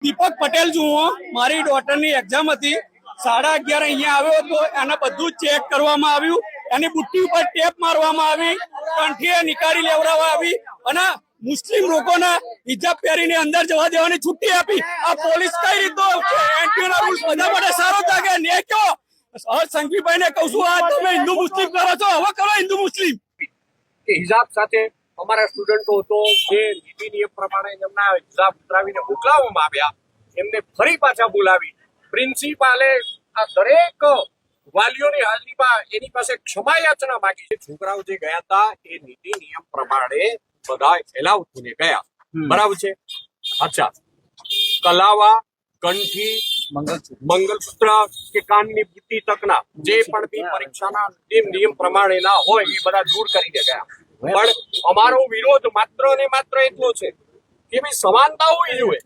દીપક પટેલ છું હું. મારી ડોટરની એક્ઝામ હતી 11:30 અહીંયા આવ્યો હતો. એને બધું ચેક કરવામાં આવ્યું. એની બુટ્ટી ઉપર ટેપ મારવામાં આવી, કંઠીએ નિકાળી લેવડાવવા આવી અને મુસ્લિમ લોકોને હિજાબ પહેરીને અંદર જવા દેવાની છુટ્ટી આપી. આ પોલીસ કઈ રીતનો એન્ટીના રૂલ્સ બધા માટે સારો લાગે ને કયો સંઘવીભાઈ ને કહું છું, આ તમે હિન્દુ મુસ્લિમ કરો છો, હવે કરો હિન્દુ મુસ્લિમ. કે હિજાબ સાથે અમારા સ્ટુડન્ટો તો જે નીતિ નિયમ પ્રમાણે એમના હિજાબ ઉતરાવીને મોકલાવવામાં આવ્યા, એમને ફરી પાછા બોલાવી પ્રિન્સિપાલે આ દરેક વાલીઓની હાજરીમાં એની પાસે ક્ષમા યાચના માંગી છે. છોકરાઓ જે ગયા હતા એ નીતિ નિયમ પ્રમાણે બધા એલાઉ થઈને ગયા, બરાબર છે. અચ્છા, કલાવા, કંઠી, મંગલસૂત્ર કે કાનની બુટ્ટી તકના જે પણ બી પરીક્ષાના નિયમ પ્રમાણેના હોય એ બધા દૂર કરીને ગયા. પણ અમારો વિરોધ માત્ર ને માત્ર એટલો છે કે ભાઈ સમાનતા હોવી જોઈએ.